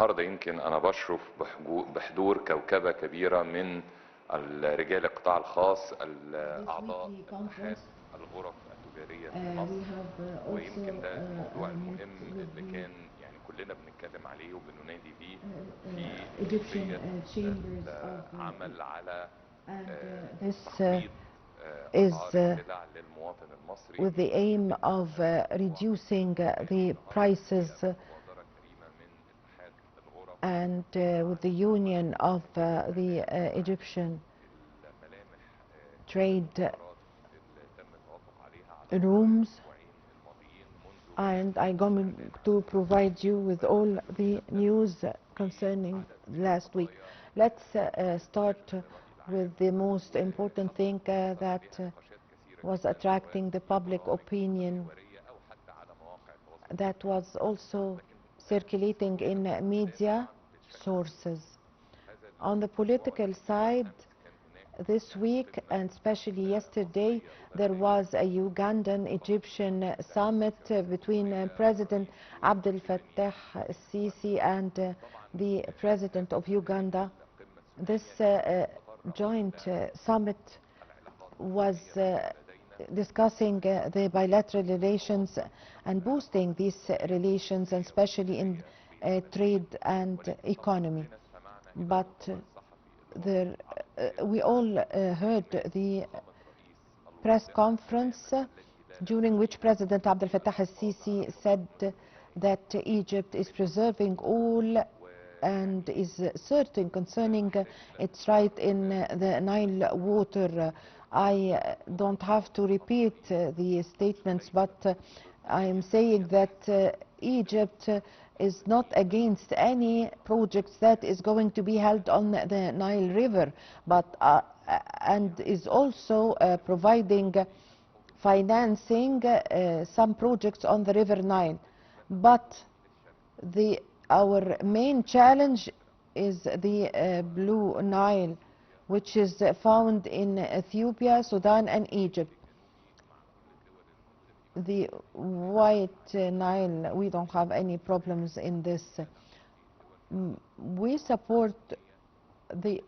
النهارده يمكن أنا بشرف بحضور كوكبة كبيرة من رجال القطاع الخاص الأعضاء اتحاد الغرف التجارية في مصر، ويمكن ده الموضوع المهم اللي كان يعني كلنا بنتكلم عليه وبننادي بيه في قضية العمل على تخفيض أسعار السلع للمواطن المصري with the aim of reducing the prices and with the union of the Egyptian trade rooms, and I'm going to provide you with all the news concerning last week. Let's start with the most important thing that was attracting the public opinion, that was also circulating in media sources. On the political side, this week and especially yesterday, there was a Ugandan-Egyptian summit between President Abdel Fattah al-Sisi and the President of Uganda. This joint summit was discussing the bilateral relations and boosting these relations, and especially in trade and economy. But we all heard the press conference during which President Abdel Fattah al-Sisi said that Egypt is preserving all and is certain concerning its right in the Nile water. I don't have to repeat the statements, but I am saying that Egypt is not against any projects that is going to be held on the Nile River, but and is also providing financing some projects on the River Nile. But our main challenge is the Blue Nile, which is found in Ethiopia, Sudan, and Egypt. The White Nile, we don't have any problems in this. We support the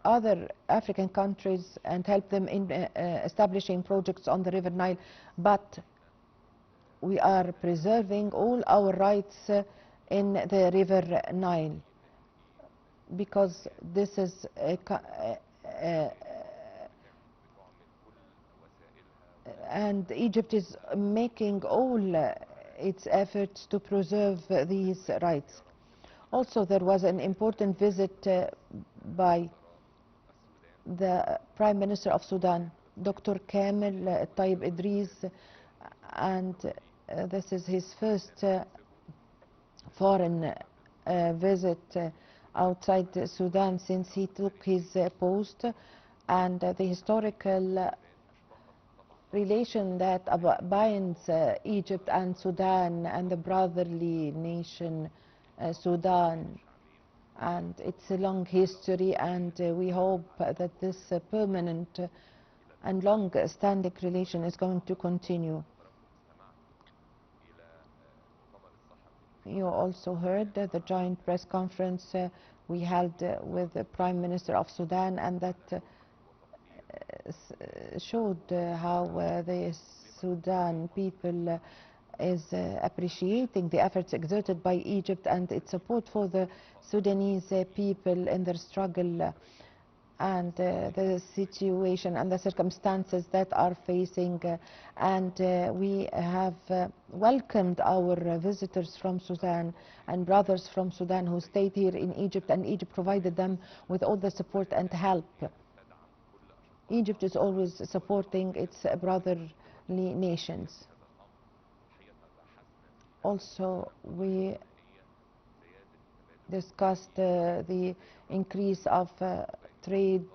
other African countries and help them in establishing projects on the River Nile, but we are preserving all our rights in the River Nile, because this is and Egypt is making all its efforts to preserve these rights. Also, there was an important visit by the Prime Minister of Sudan, Dr. Kamel Tayyib Idris, and this is his first foreign visit outside Sudan since he took his post, and the historical relation that binds Egypt and Sudan and the brotherly nation Sudan, and it's a long history, and we hope that this permanent and long-standing relation is going to continue. You also heard the joint press conference we held with the Prime Minister of Sudan, and that showed how the Sudan people is appreciating the efforts exerted by Egypt and its support for the Sudanese people in their struggle and the situation and the circumstances that are facing, and we have welcomed our visitors from Sudan and brothers from Sudan who stayed here in Egypt, and Egypt provided them with all the support and help. Egypt is always supporting its brotherly nations. Also, we discussed the increase of trade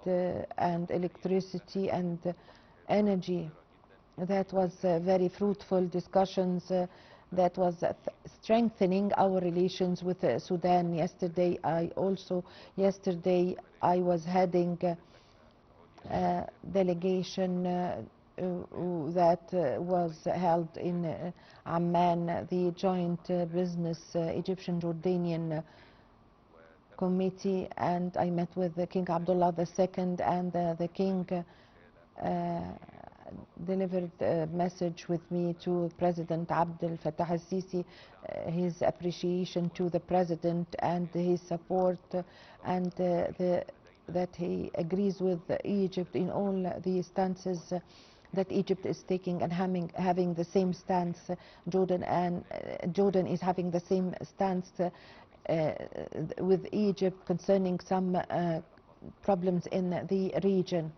and electricity and energy. That was very fruitful discussions that was strengthening our relations with Sudan. Yesterday I was heading a delegation that was held in Amman, the joint business Egyptian-Jordanian committee, and I met with the King Abdullah II, and the King delivered a message with me to President Abdel Fattah al-Sisi, his appreciation to the President and his support, and that he agrees with Egypt in all the stances that Egypt is taking, and having the same stance. Jordan is having the same stance with Egypt concerning some problems in the region.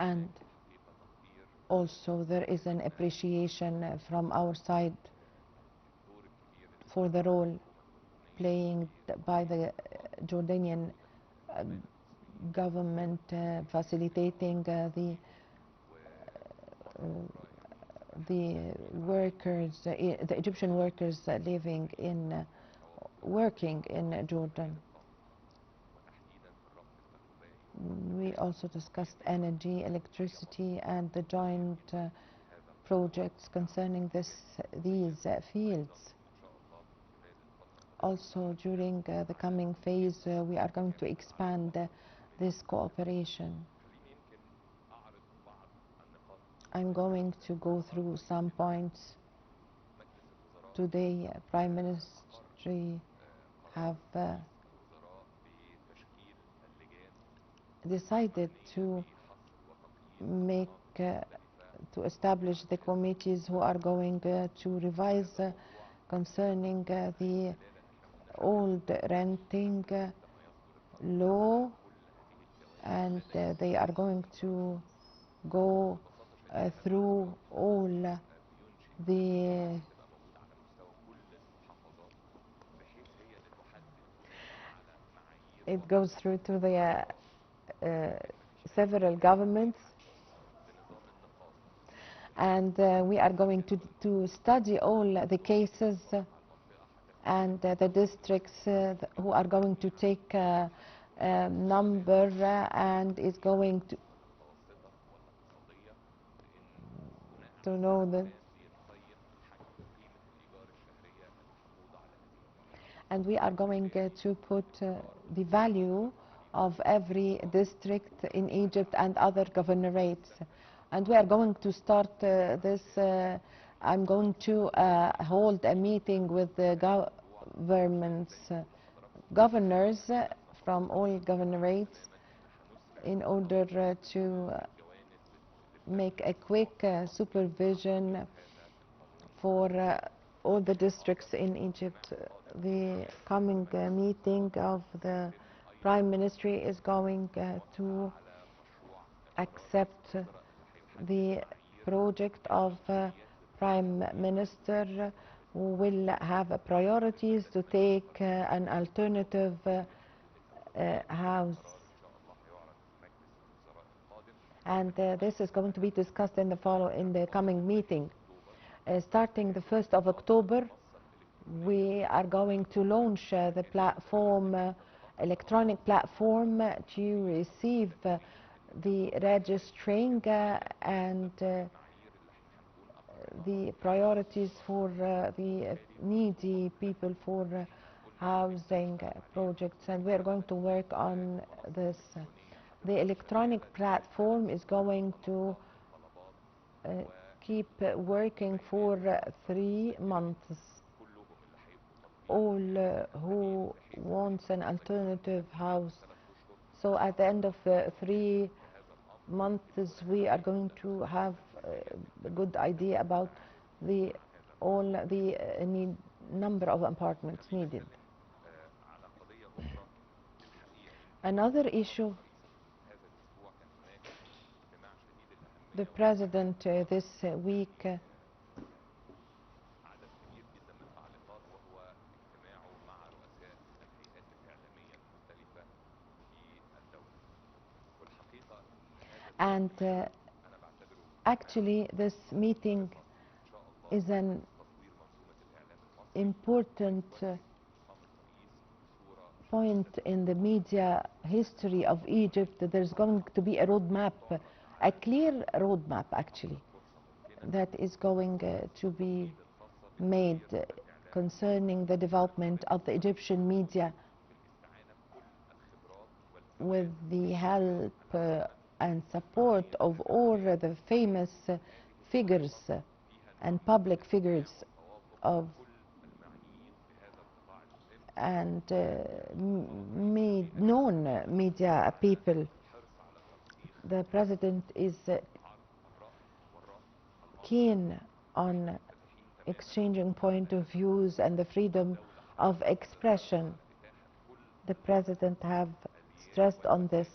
And also there is an appreciation from our side for the role played by the Jordanian government facilitating the workers, the Egyptian workers working in Jordan. We also discussed energy, electricity, and the joint projects concerning these fields. Also, during the coming phase, we are going to expand this cooperation. I'm going to go through some points. Today, Prime Ministry have decided to establish the committees who are going to revise concerning the old renting law, and they are going to go through all the it goes through to the several governments, and we are going to study all the cases and the districts who are going to take number and is going to know the, and we are going to put the value of every district in Egypt and other governorates. And we are going to start this. I'm going to hold a meeting with the governors from all governorates in order to make a quick supervision for all the districts in Egypt. The coming meeting of the Prime Ministry is going to accept the project of Prime Minister, who will have priorities to take an alternative house. And this is going to be discussed in the coming meeting. Starting the 1st of October, we are going to launch the platform, electronic platform, to receive the registering and the priorities for the needy people for housing projects, and we are going to work on this. The electronic platform is going to keep working for 3 months. All who wants an alternative house. So at the end of 3 months, we are going to have a good idea about all the number of apartments needed. Another issue, the President this week and actually this meeting is an important point in the media history of Egypt. There's going to be a roadmap, a clear roadmap actually, that is going to be made concerning the development of the Egyptian media with the help and support of all the famous figures and public figures of and known media people. The President is keen on exchanging point of views and the freedom of expression. The President have stressed on this,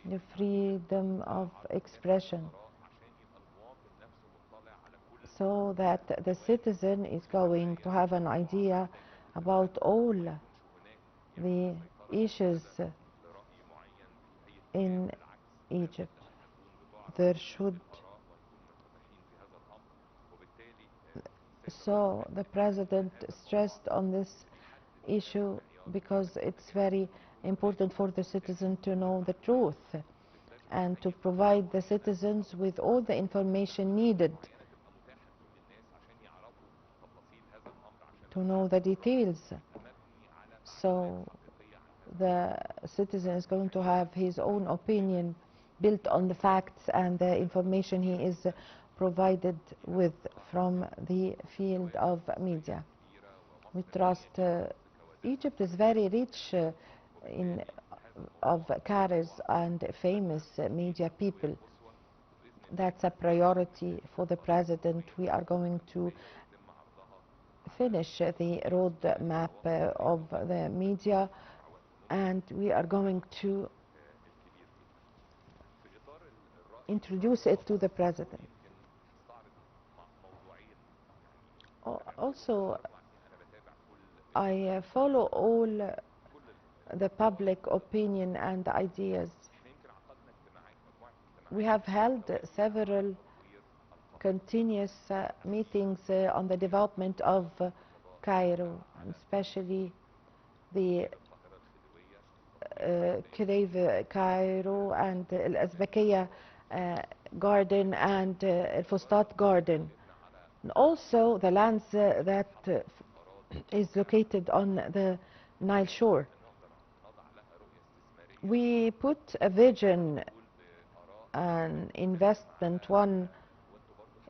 the freedom of expression, so that the citizen is going to have an idea about all the issues in Egypt. There should So the President stressed on this issue because it's very important for the citizen to know the truth and to provide the citizens with all the information needed to know the details. So the citizen is going to have his own opinion built on the facts and the information he is provided with from the field of media. We trust Egypt is very rich of careers and famous media people. That's a priority for the President. We are going to finish the roadmap of the media, and we are going to introduce it to the President. Also, I follow all the public opinion and ideas. We have held several continuous meetings on the development of Cairo, especially the Khedive Cairo and Al-Azbakiya Garden and Al-Fustat Garden. And also the lands that is located on the Nile shore. We put a vision, an investment one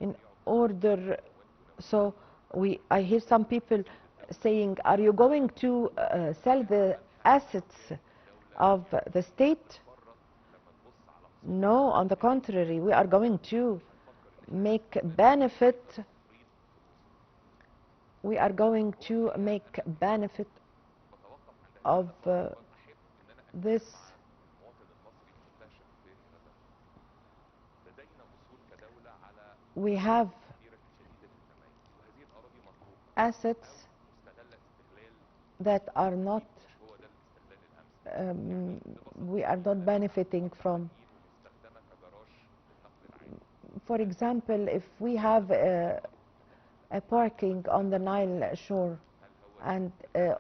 in order, so I hear some people saying, are you going to sell the assets of the state? No, on the contrary, we are going to make benefit. We are going to make benefit of this. We have assets that are not, we are not benefiting from. For example, if we have a parking on the Nile shore and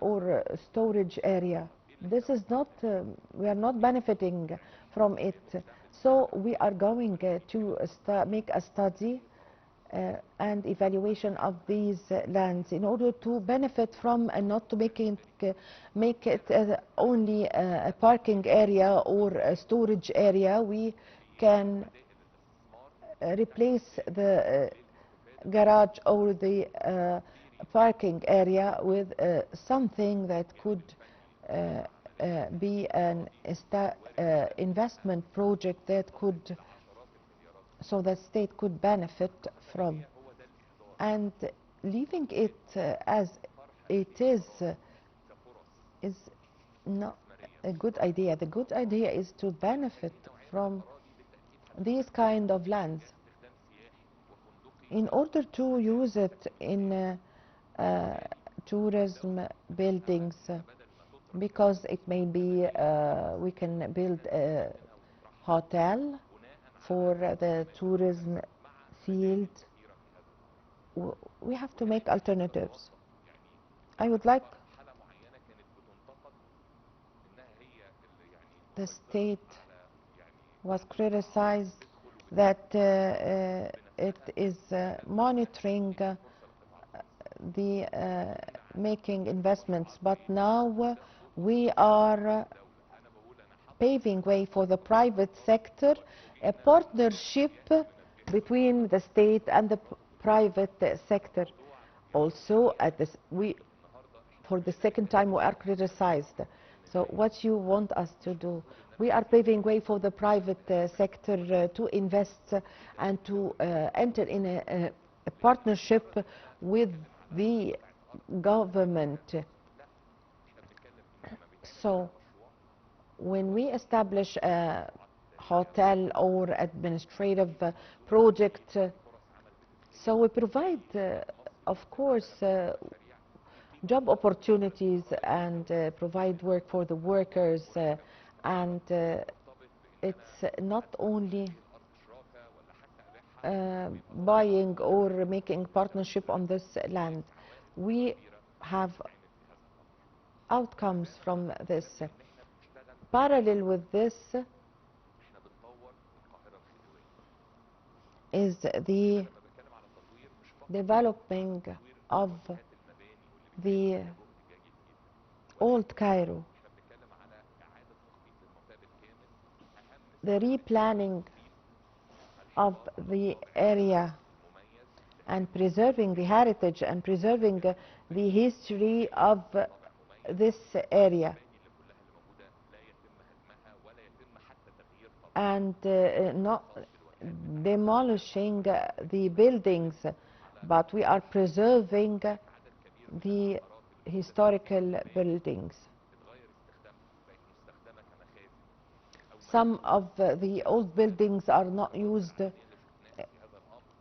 or a storage area, this is not, we are not benefiting from it. So we are going to make a study and evaluation of these lands in order to benefit from and not to make it only a parking area or a storage area. We can replace the garage or the parking area with something that could be an investment project that could, so that state could benefit from. And leaving it as it is not a good idea. The good idea is to benefit from these kind of lands in order to use it in tourism buildings, because it may be we can build a hotel for the tourism field. We have to make alternatives. I would like the state was criticized that it is monitoring the making investments, but now we are paving way for the private sector, a partnership between the state and the private sector. Also, for the second time, we are criticized. So what you want us to do? We are paving way for the private sector to invest and to enter in a partnership with the government. So when we establish a hotel or administrative project, so we provide, of course, job opportunities and provide work for the workers, and it's not only buying or making partnership on this land. We have outcomes from this. Parallel with this is the developing of the old Cairo, the replanning of the area and preserving the heritage and preserving the history of this area, and not demolishing the buildings, but we are preserving the historical buildings. Some of the old buildings are not used,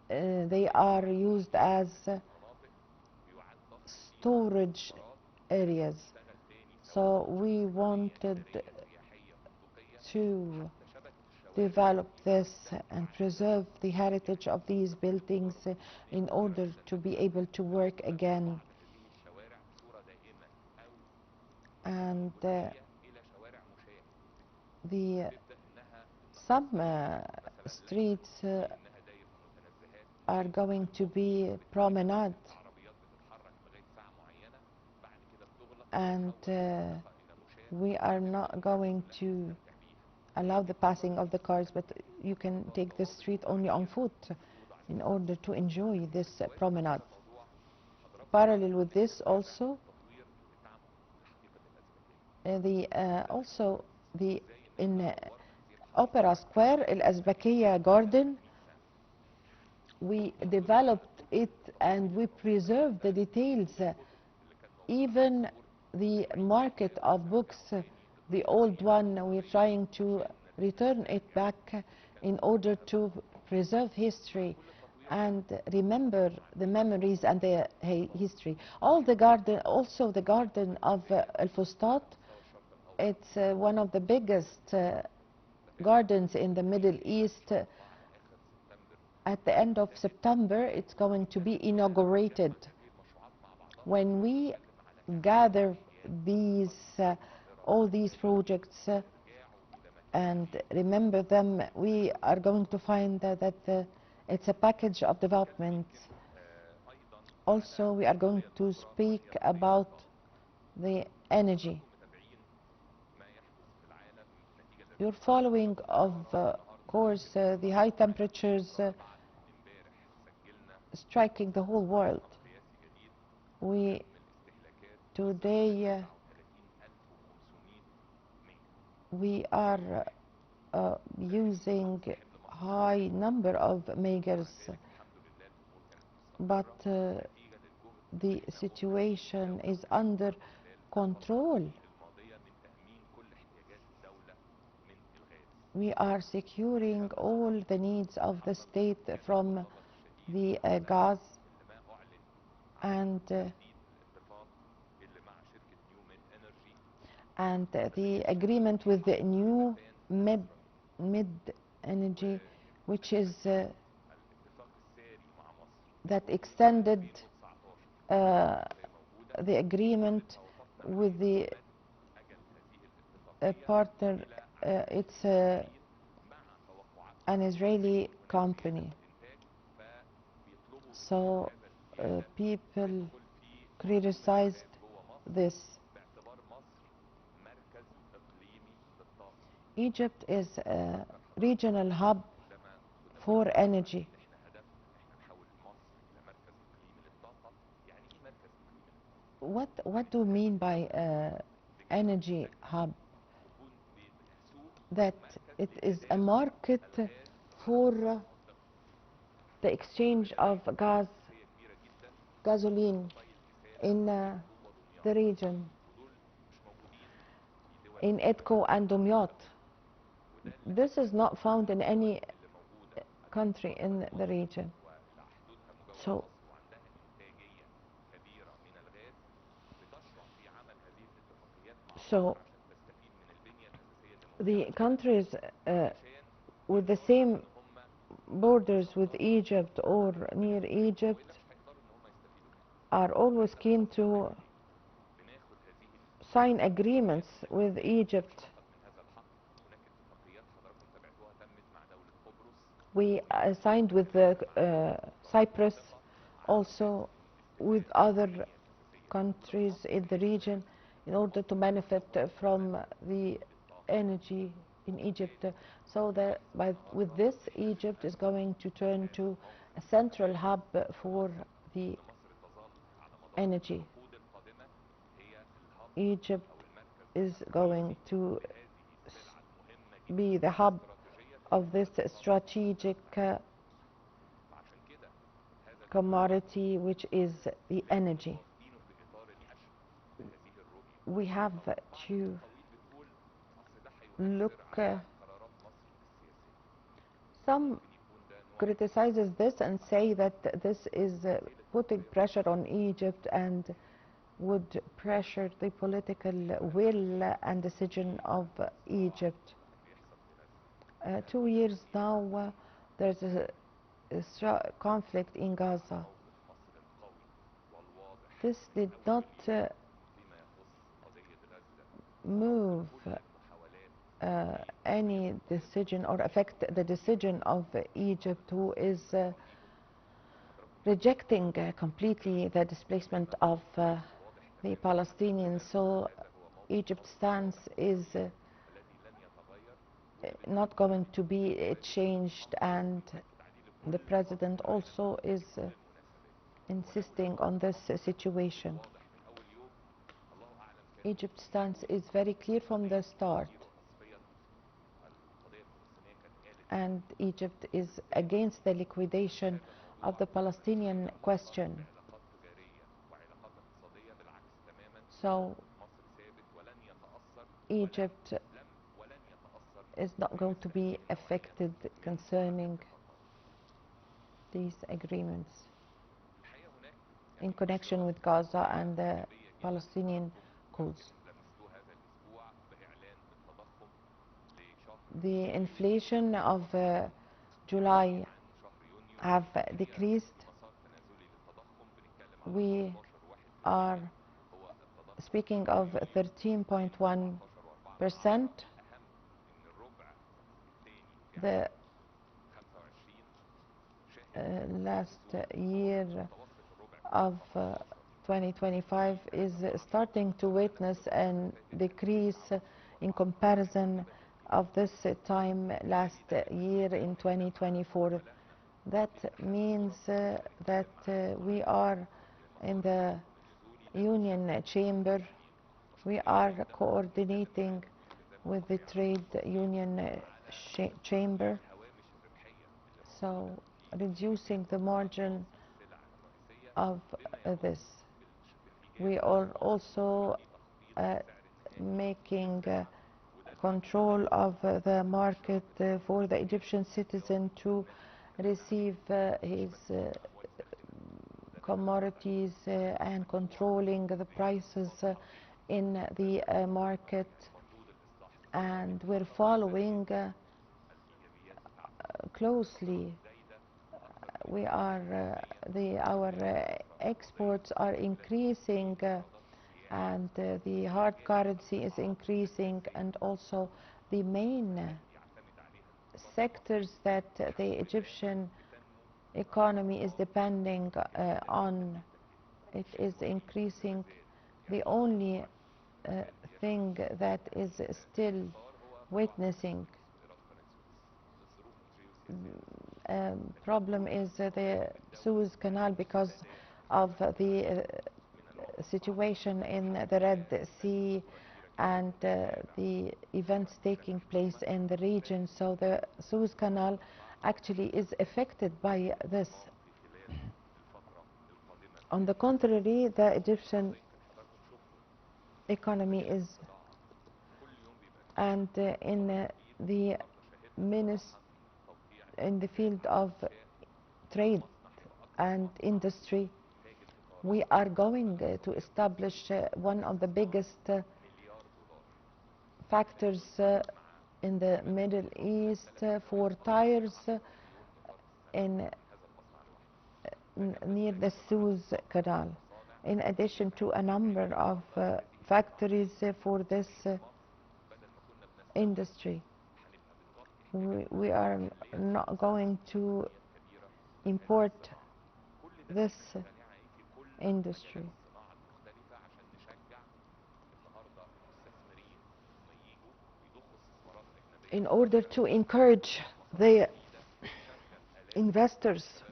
they are used as storage areas. So we wanted to develop this and preserve the heritage of these buildings in order to be able to work again. And some streets are going to be promenade, and we are not going to allow the passing of the cars, but you can take the street only on foot in order to enjoy this promenade. Parallel with this also, in Opera Square, Al-Azbakiya Garden, we developed it and we preserved the details. Even the market of books, the old one, we're trying to return it back in order to preserve history and remember the memories and the history. All the garden, also the garden of Al-Fustat, it's one of the biggest gardens in the Middle East. At the end of September, it's going to be inaugurated. When we gather all these projects and remember them, we are going to find that it's a package of development. Also, we are going to speak about the energy. You're following, of course, the high temperatures striking the whole world. Today we are using high number of megas, but the situation is under control. We are securing all the needs of the state from the gas, and the agreement with the new mid energy, which is that extended the agreement with the partner. It's an Israeli company. So people criticized this. Egypt is a regional hub for energy. What do you mean by energy hub? That it is a market for the exchange of gasoline in the region, in Edco and Dumyat. This is not found in any country in the region. So the countries with the same borders with Egypt or near Egypt are always keen to sign agreements with Egypt. We signed with Cyprus, also with other countries in the region, in order to benefit from the energy in Egypt. So that with this, Egypt is going to turn to a central hub for the energy. Egypt is going to be the hub of this strategic commodity, which is the energy. We have to look. Some criticizes this and say that this is putting pressure on Egypt and would pressure the political will and decision of Egypt. 2 years now, there's a conflict in Gaza. This did not move any decision or affect the decision of Egypt, who is rejecting completely the displacement of the Palestinians. So Egypt's stance is not going to be changed, and the president also is insisting on this situation. Egypt's stance is very clear from the start, and Egypt is against the liquidation of the Palestinian question. So Egypt is not going to be affected concerning these agreements in connection with Gaza and the Palestinian cause. The inflation of July have decreased. We are speaking of 13.1%. The last year of 2025 is starting to witness a decrease in comparison of this time last year in 2024. That means that we are in the union chamber. We are coordinating with the trade union chamber, so reducing the margin of this. We are also making control of the market for the Egyptian citizen to receive his commodities and controlling the prices in the market. And we're following closely. We are our exports are increasing, and the hard currency is increasing, and also the main sectors that the Egyptian economy is depending on it is increasing. The only thing that is still witnessing problem is the Suez Canal because of the situation in the Red Sea and the events taking place in the region. So the Suez Canal actually is affected by this. On the contrary, the Egyptian economy is, and in the field of trade and industry, we are going to establish one of the biggest factors in the Middle East for tires near the Suez Canal, in addition to a number of factories for this industry. We are not going to import this industry. In order to encourage the investors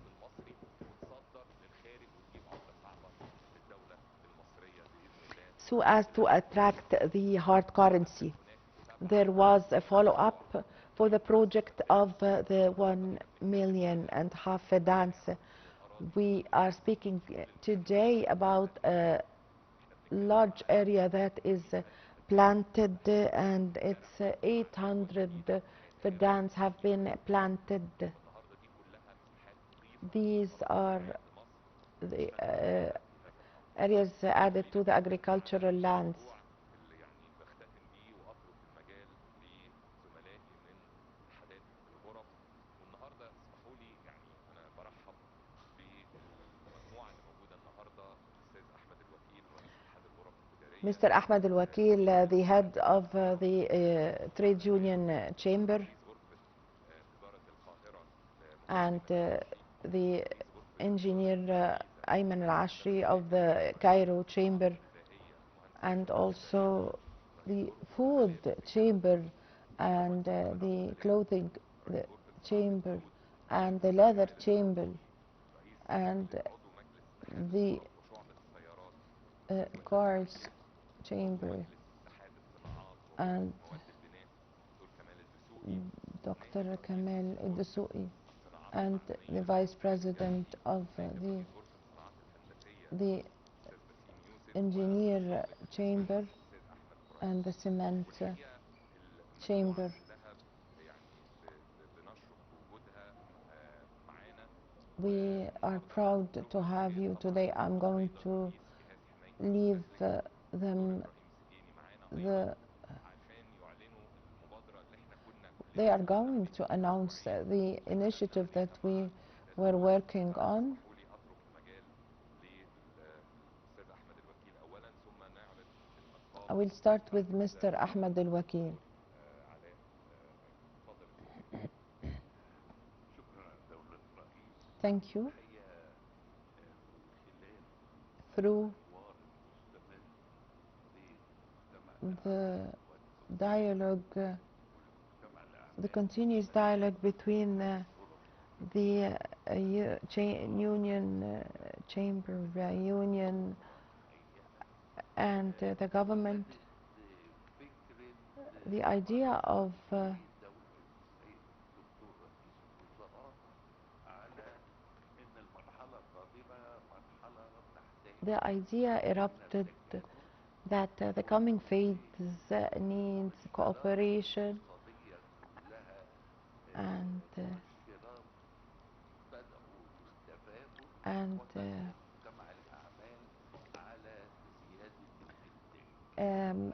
so as to attract the hard currency, there was a follow-up for the project of the 1.5 million fedans. We are speaking today about a large area that is planted, and it's 800 fedans have been planted. These are the areas added to the agricultural lands. Mr. Ahmed Al-Wakil, the head of the Trade Union Chamber, and the engineer Ayman Al-Ashri of the Cairo Chamber, and also the Food Chamber, and the Clothing Chamber, and the Leather Chamber, and the Cars Chamber, and Dr. Kamal Al-Dasuqi, and the Vice President of the Engineer Chamber and the Cement Chamber. We are proud to have you today. I'm going to leave them they are going to announce the initiative that we were working on. I will start with Mr. Ahmed Al-Wakil. Thank you. Through the dialogue, the continuous dialogue between the union chamber, union, and the government, the idea of the idea erupted that the coming phase needs cooperation and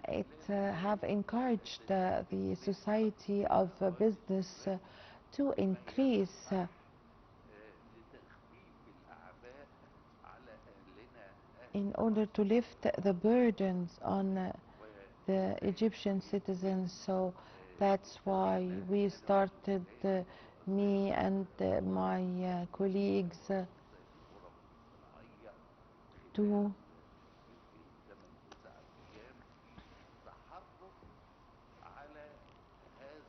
it have encouraged the society of business to increase in order to lift the burdens on the Egyptian citizens. So that's why we started, me and my colleagues, to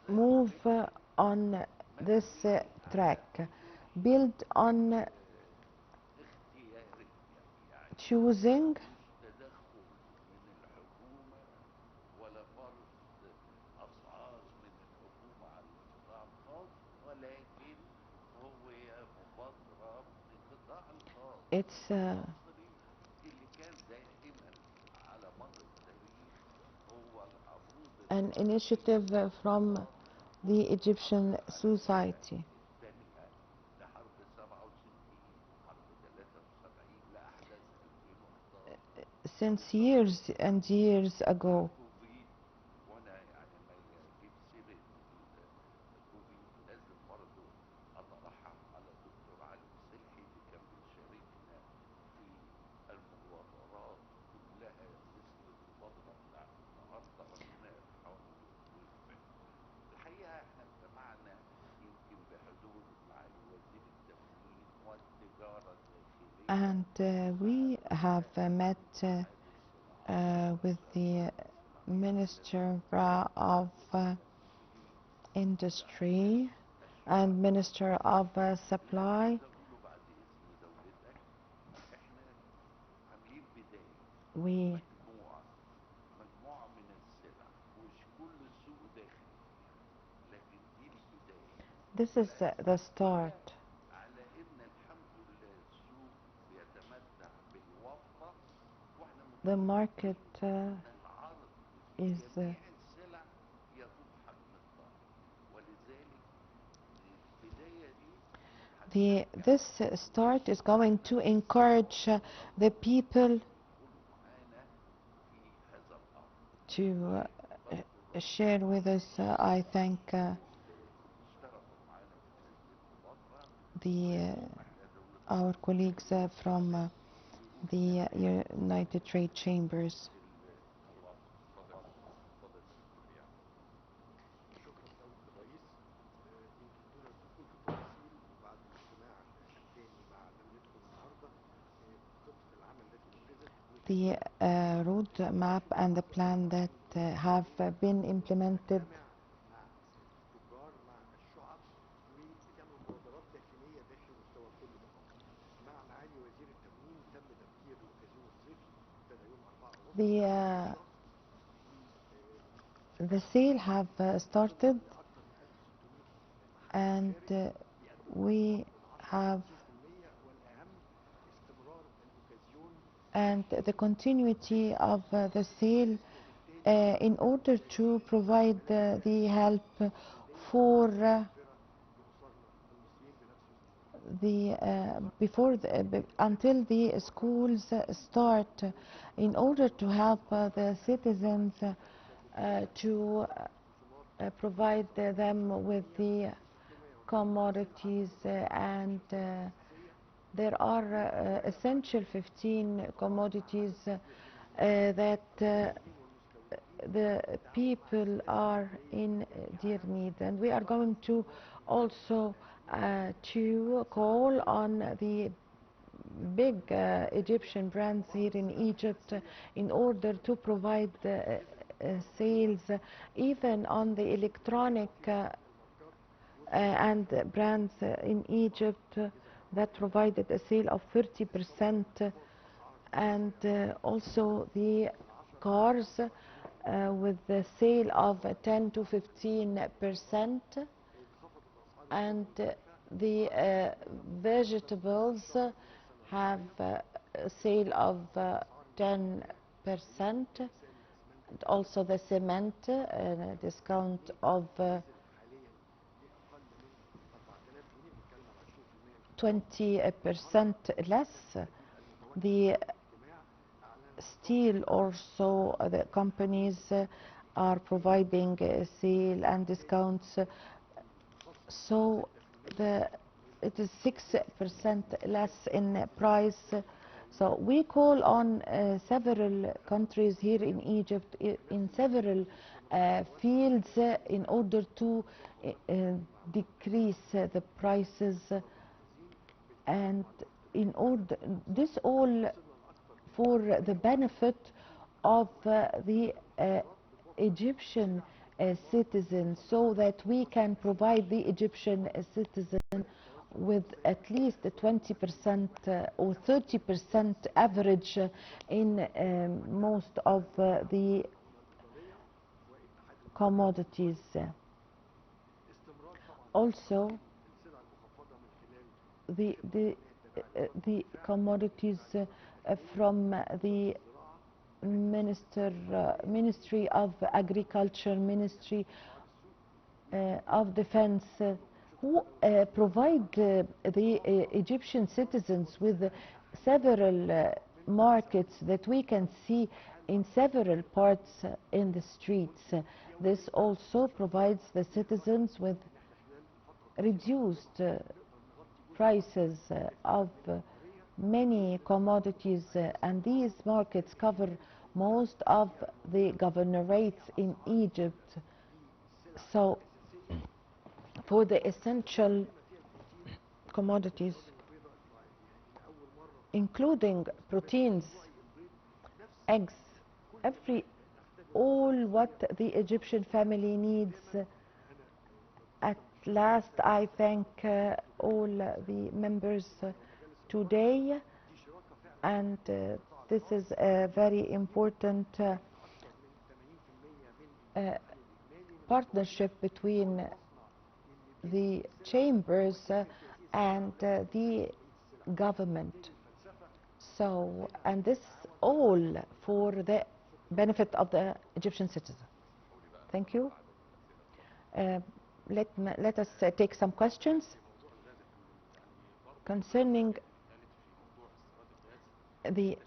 move on this track, build on choosing it's an initiative from the Egyptian society. Since years and years ago, and we have met with the Minister of Industry and Minister of Supply. This is the start. The market is this start is going to encourage the people to share with us. I thank our colleagues from the United Trade Chambers. The roadmap and the plan that have been implemented the sale have started, and we have the continuity of the sale in order to provide the help for until the schools start, in order to help the citizens to provide them with the commodities, and there are essential 15 commodities that the people are in dear need, and we are going to also to call on the big Egyptian brands here in Egypt in order to provide sales even on the electronic and brands in Egypt that provided a sale of 30%, and also the cars with the sale of 10 to 15%, and the vegetables have a sale of 10%, and also the cement a discount of 20% less. The steel also, the companies are providing sale and discounts, so it is 6% less in price. So we call on several countries here in Egypt in several fields in order to decrease the prices, and in order this all for the benefit of the Egyptian citizens, so that we can provide the Egyptian citizen with at least a 20% or 30% average in most of the commodities. Also, the commodities from the Ministry of Agriculture, Ministry of Defense, who provide the Egyptian citizens with several markets that we can see in several parts in the streets. This also provides the citizens with reduced prices of many commodities, and these markets cover most of the governorates in Egypt. So for the essential commodities, including proteins, eggs, all what the Egyptian family needs. At last, I thank all the members today, and this is a very important partnership between the chambers and the government. So, and this all for the benefit of the Egyptian citizen. Thank you. Let us take some questions concerning the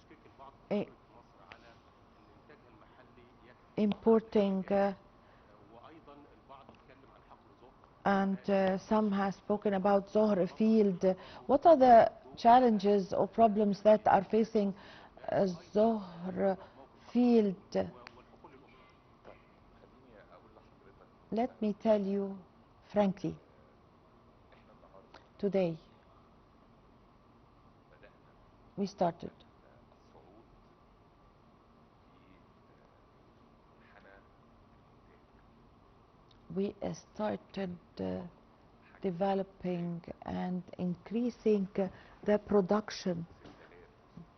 importing and some have spoken about Zohr field. What are the challenges or problems that are facing Zohr field? Let me tell you frankly, today we started developing and increasing the production,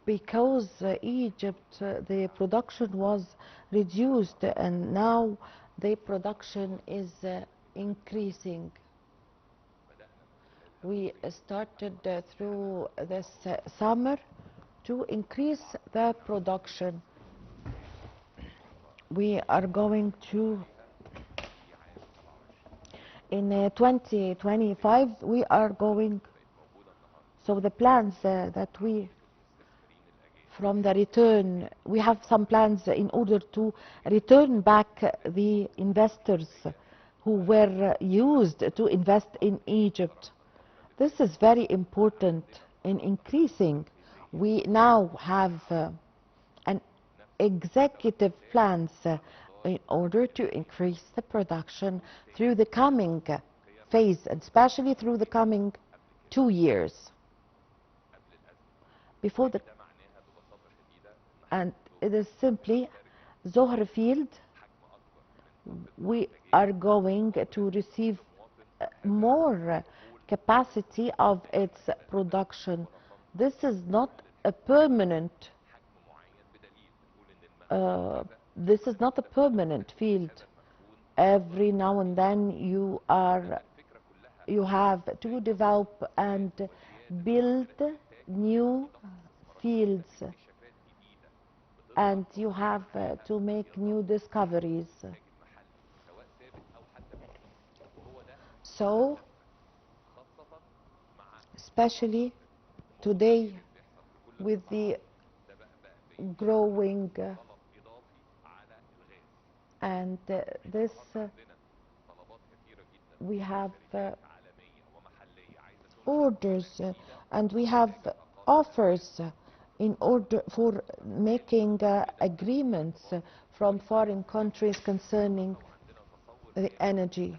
because Egypt, the production was reduced, and now the production is increasing. We started through this summer to increase the production. We are going to, in 2025, we are going, so the plans that we, from the return, we have some plans in order to return back the investors who were used to invest in Egypt. This is very important in increasing. We now have an executive plans in order to increase the production through the coming phase, and especially through the coming 2 years. Before the, and it is simply Zohr field, we are going to receive more capacity of its production. This is not a permanent field. Every now and then you have to develop and build new fields, and you have to make new discoveries. So, especially today, with the growing and this, we have orders and we have offers in order for making agreements from foreign countries concerning the energy.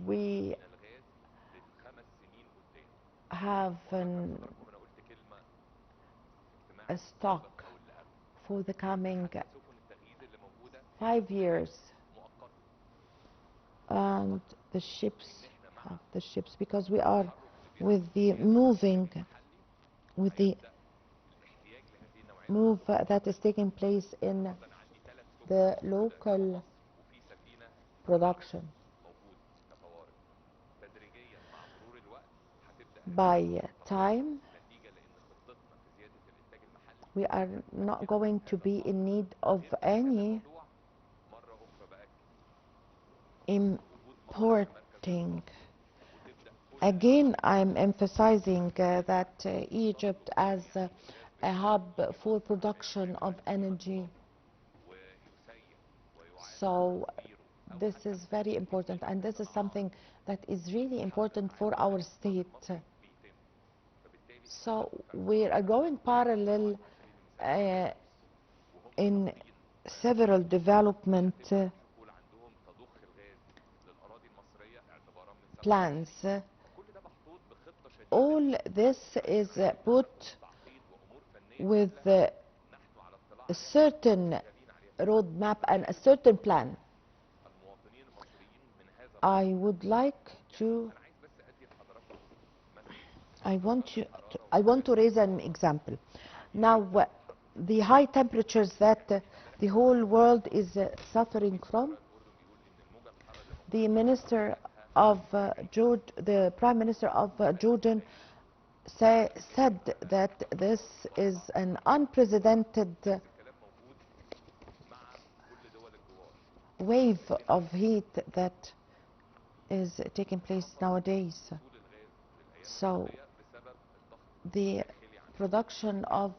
We have a stock for the coming 5 years, and the ships, because we are with the move that is taking place in the local production. By time, we are not going to be in need of any importing. Again, I'm emphasizing that Egypt as a hub for production of energy. So this is very important, and this is something that is really important for our state. So we are going parallel in several development plans. All this is put with a certain roadmap and a certain plan. I want to raise an example. Now, the high temperatures that the whole world is suffering from, the Prime Minister of Jordan said that this is an unprecedented wave of heat that is taking place nowadays. So the production of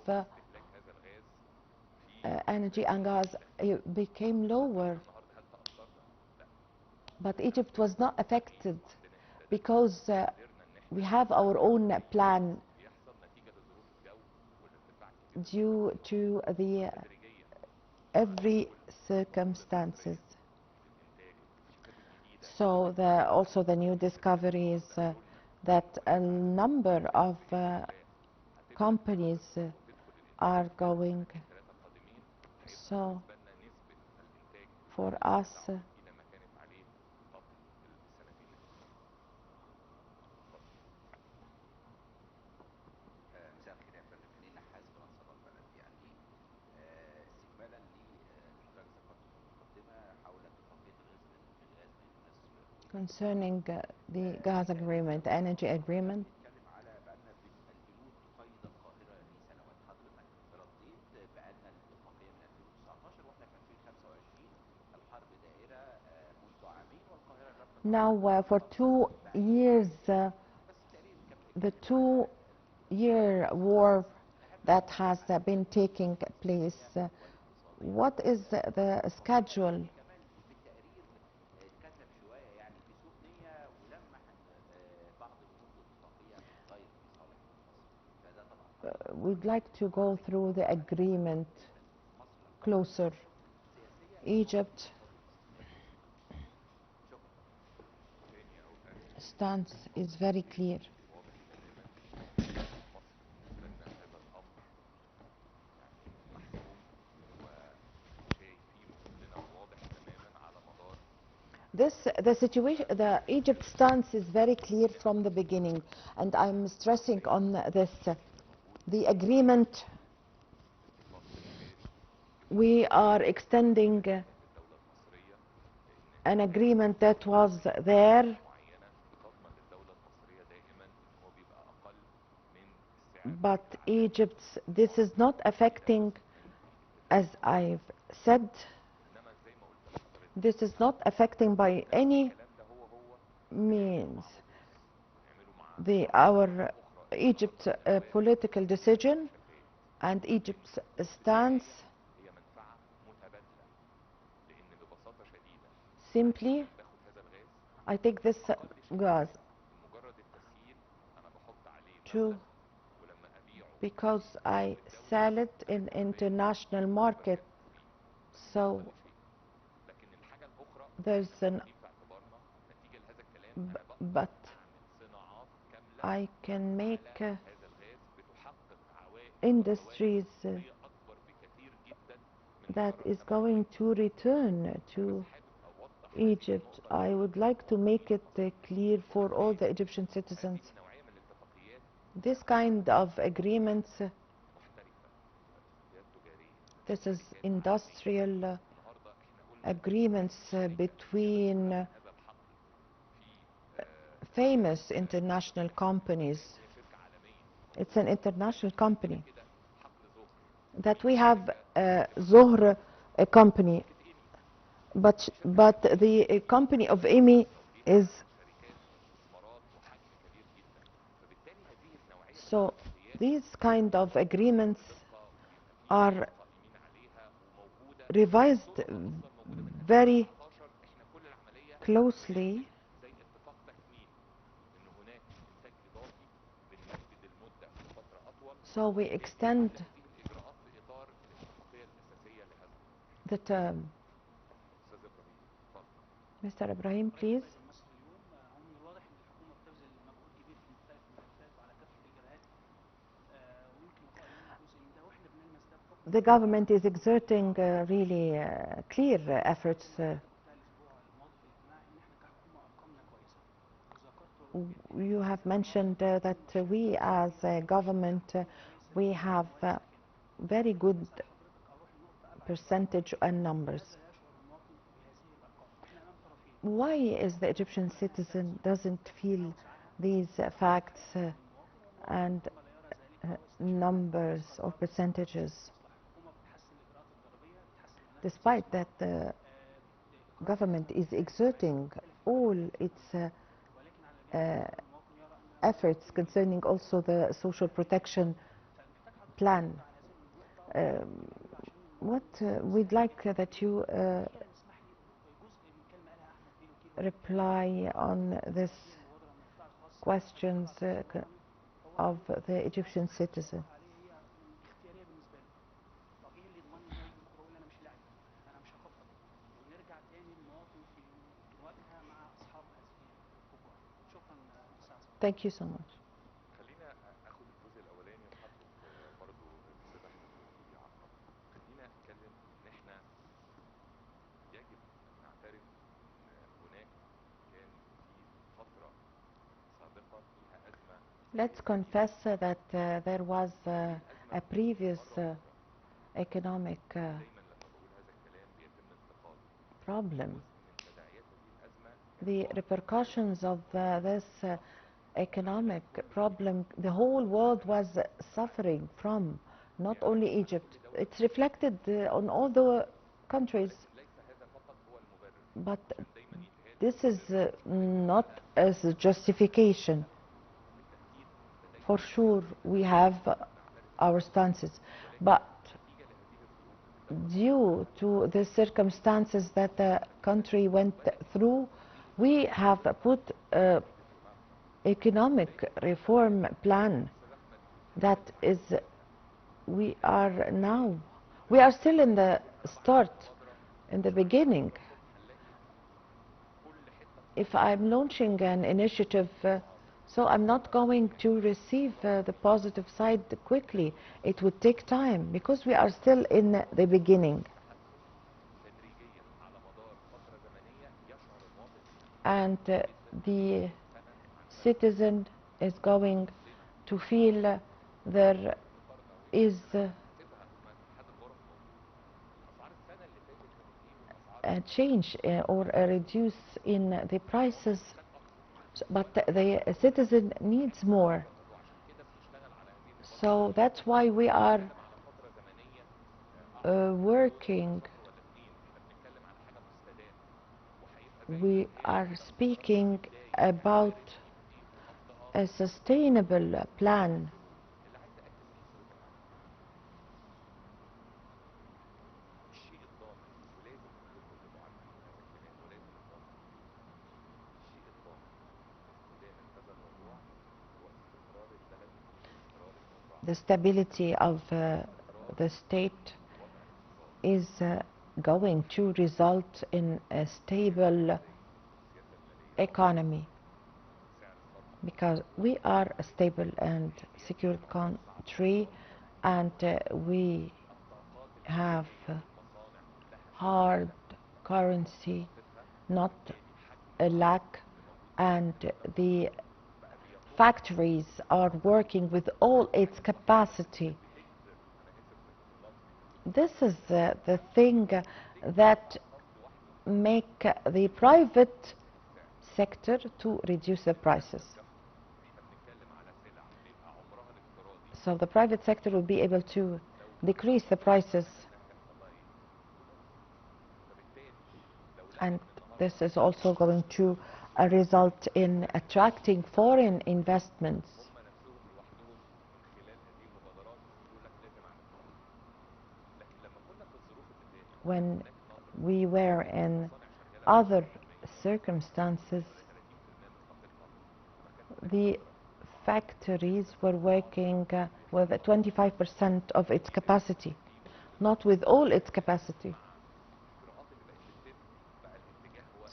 energy and gas became lower, but Egypt was not affected because we have our own plan due to the every circumstances. So also the new discoveries that a number of companies are going. So for us, concerning the gas agreement, energy agreement, now for 2 years, the 2-year war that has been taking place, what is the schedule? We'd like to go through the agreement closer. Egypt stance is very clear. The Egypt stance is very clear from the beginning, and I'm stressing on this. The agreement, we are extending an agreement that was there, but Egypt's, this is not affecting, as I've said, this is not affecting by any means our Egypt's political decision and Egypt's stance. Simply, I take this gas because I sell it in international market. So there's but I can make industries that is going to return to Egypt. I would like to make it clear for all the Egyptian citizens. This kind of agreements, this is industrial agreements between famous international companies. It's an international company. That we have Zohr, a company, but the company of EMI is. So these kind of agreements are revised very closely. So we extend the term. Mr. Ibrahim, please. The government is exerting really clear efforts. You have mentioned that we as a government, we have very good percentage and numbers. Why is the Egyptian citizen doesn't feel these facts and numbers or percentages? Despite that the government is exerting all its efforts concerning also the social protection plan. What we'd like that you reply on this questions of the Egyptian citizen. Thank you so much. خلينا اخد الجزء الاولاني وحطه برضه الاستاذ احمد بيعقب. خلينا نتكلم ان احنا يجب ان نعترف ان هناك كان في فتره سابقه فيها ازمه. Let's confess that there was a previous economic problem. The repercussions of this economic problem, the whole world was suffering from, not only Egypt. It's reflected on all the countries. But this is not as a justification. For sure, we have our stances, but due to the circumstances that the country went through, we have put an economic reform plan that is, we are still in the start, in the beginning. If I'm launching an initiative, so I'm not going to receive the positive side quickly. It would take time because we are still in the beginning. And the citizen is going to feel there is a change or a reduce in the prices, but the citizen needs more. So that's why we are working. We are speaking about a sustainable plan. The stability of the state is going to result in a stable economy, because we are a stable and secure country, and we have hard currency, not a lack, and the factories are working with all its capacity. This is the thing that make the private sector to reduce the prices. So the private sector will be able to decrease the prices, and this is also going to result in attracting foreign investments. When we were in other circumstances, the factories were working with 25% of its capacity, not with all its capacity.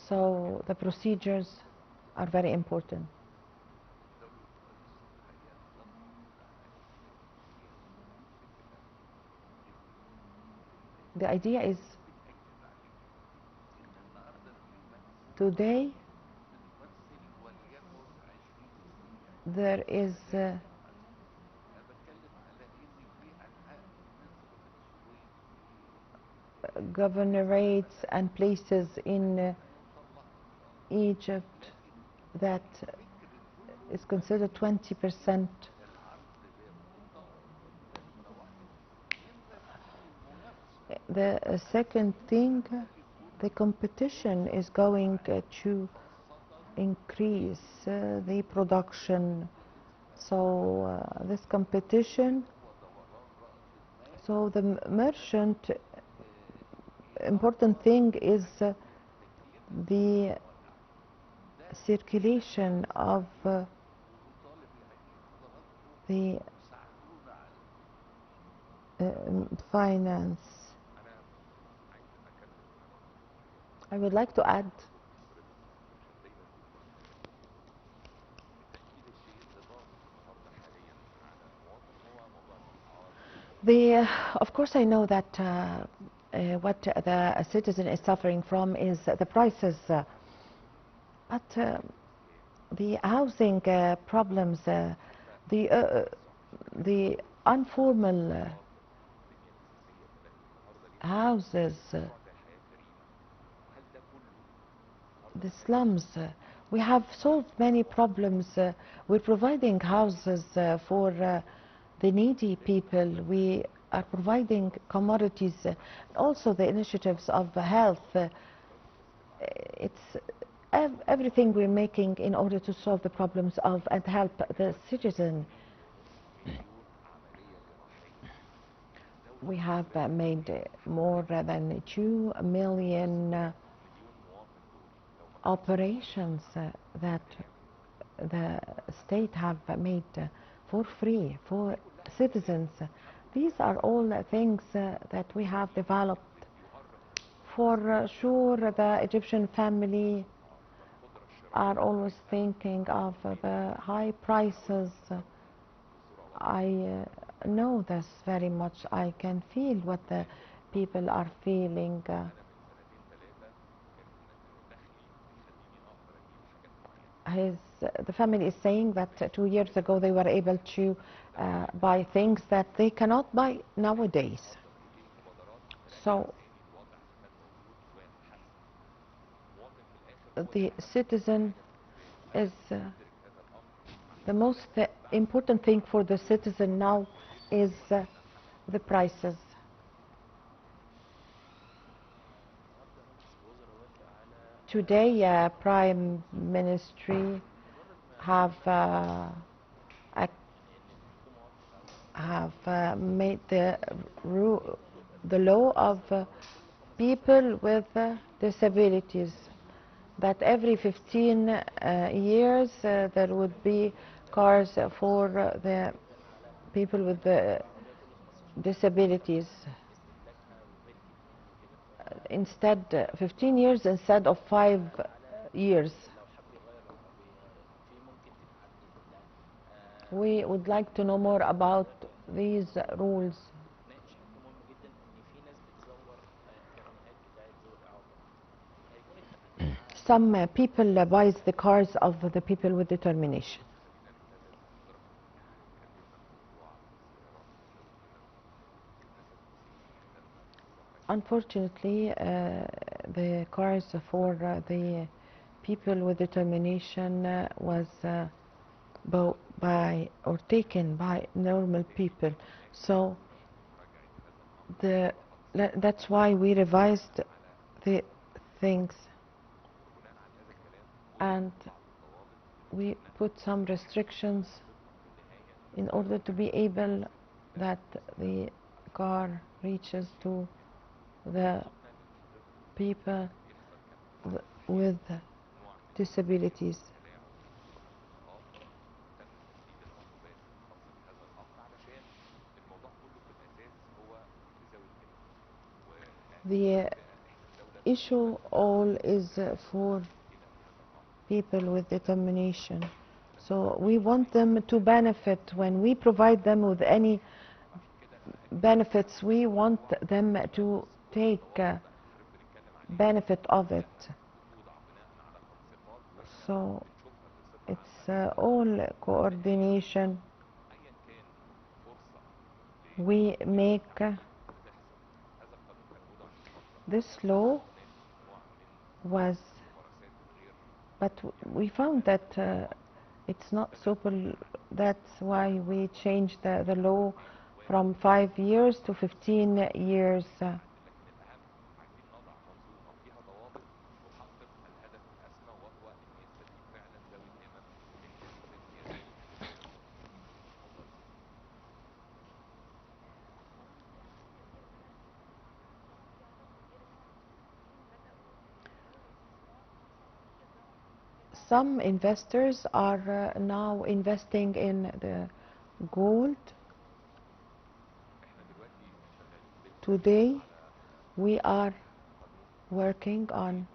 So the procedures are very important. The idea is today there is governorates and places in Egypt that is considered 20%. The second thing, the competition is going to increase the production. So this competition, so the merchant, important thing is the circulation of the finance. I would like to add of course, I know that what the citizen is suffering from is the prices, but the housing problems, the informal houses, the slums. We have solved many problems. We're providing houses for the needy people. We are providing commodities, also the initiatives of health. It's everything we're making in order to solve the problems of and help the citizen. We have made more than 2 million operations that the state have made for free for citizens. These are all things that we have developed. For sure, the Egyptian family are always thinking of the high prices. I know this very much. I can feel what the people are feeling. The family is saying that 2 years ago they were able to buy things that they cannot buy nowadays. So the citizen is the most important thing for the citizen now is the prices. Today, Prime Ministry have made the law of people with disabilities, that every 15 years there would be cars for the people with the disabilities. Instead, 15 years instead of 5 years. We would like to know more about these rules. ناقش نقطة مهمة جدا إن في ناس بتزور كارنيهات بتاعت ذوي الإعاقة. هيكون التعامل معاها Some people buys the cars of the people with determination. Unfortunately, the cars for the people with determination was bought by or taken by normal people. So that's why we revised the things and we put some restrictions in order to be able that the car reaches to the people with disabilities. The issue all is for people with determination. So we want them to benefit. When we provide them with any benefits, we want them to take benefit of it. So it's all coordination. We make this law was, but we found that it's not super. That's why we changed the law from 5 years to 15 years. Some investors are now investing in the gold. Today we are working on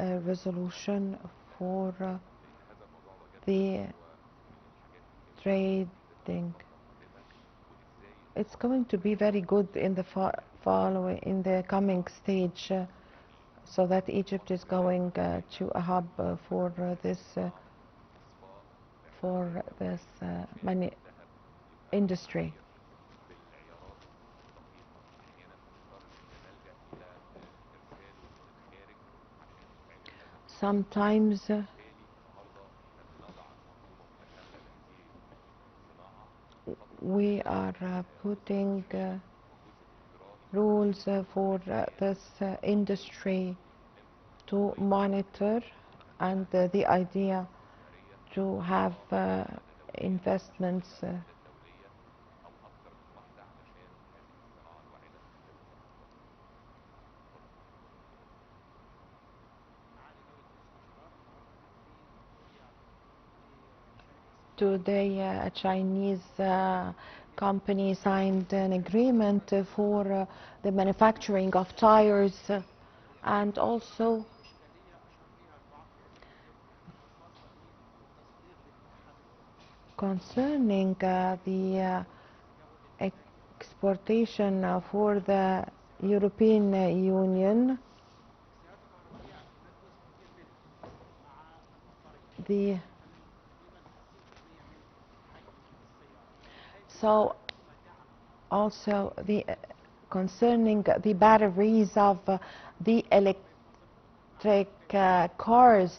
a resolution for the trading. It's going to be very good in the in the coming stage, so that Egypt is going to a hub for this money industry. Sometimes we are putting rules for this industry to monitor, and the idea to have investments Today, a Chinese company signed an agreement for the manufacturing of tires, and also concerning the exportation for the European Union. So also concerning the batteries of the electric cars,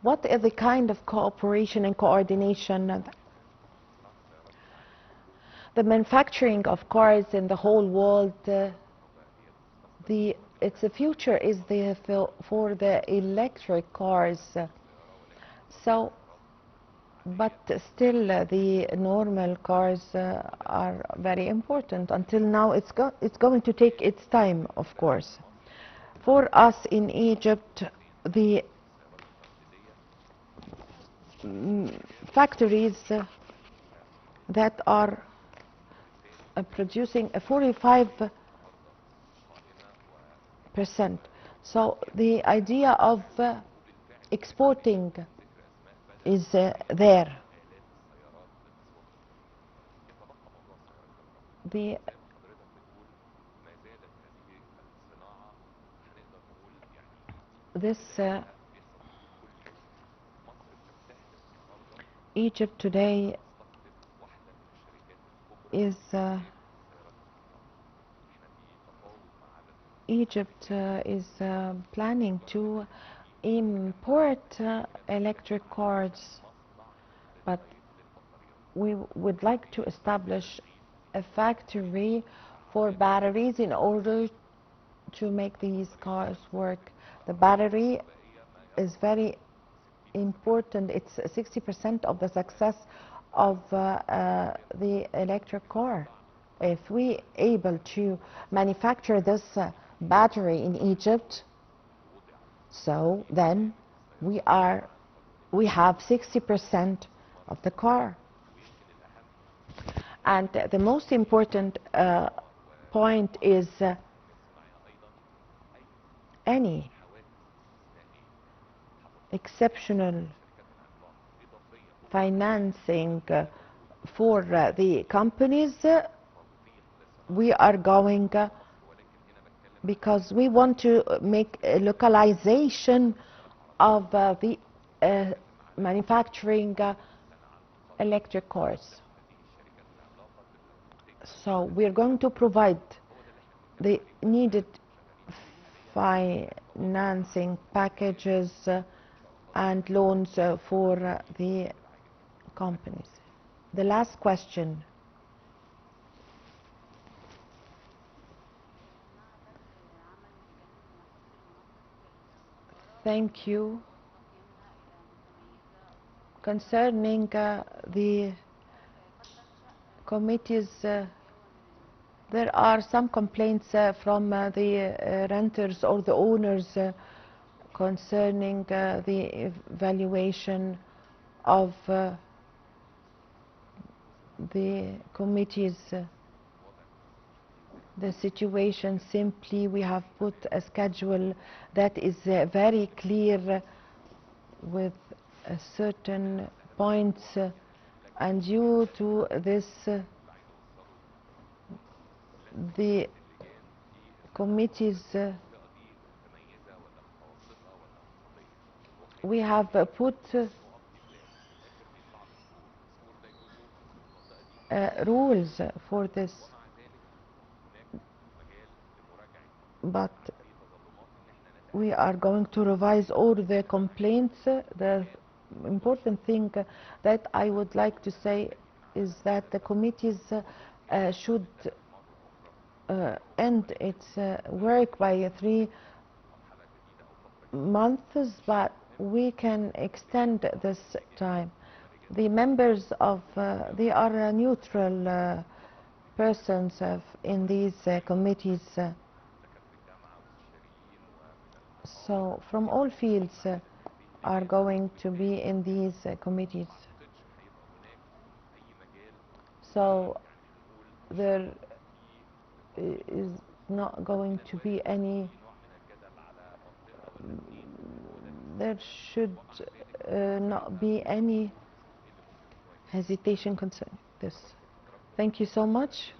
what is the kind of cooperation and coordination? The manufacturing of cars in the whole world, its future is for the electric cars. So, but still the normal cars are very important. Until now, it's going to take its time, of course. For us in Egypt, the factories that are producing a 45%. So the idea of exporting is there. the this Egypt today is planning to import electric cars, but we would like to establish a factory for batteries in order to make these cars work. The battery is very important. It's 60% of the success of the electric car. If we able to manufacture this battery in Egypt, so then we have 60% of the car. And the most important point is any exceptional financing for the companies. We are going because we want to make a localization of the manufacturing electric cars. So we're going to provide the needed financing packages and loans for the companies. The last question. Thank you. Concerning the committees, there are some complaints from the renters or the owners concerning the evaluation of the committees. The situation simply, we have put a schedule that is very clear with certain points, and due to this the committees we have put rules for this, but we are going to revise all the complaints. The important thing that I would like to say is that the committees should end its work by 3 months, but we can extend this time. The members of, they are neutral persons in these committees. So from all fields are going to be in these committees. So there is not going to be any, there should not be any hesitation concerning this. Thank you so much.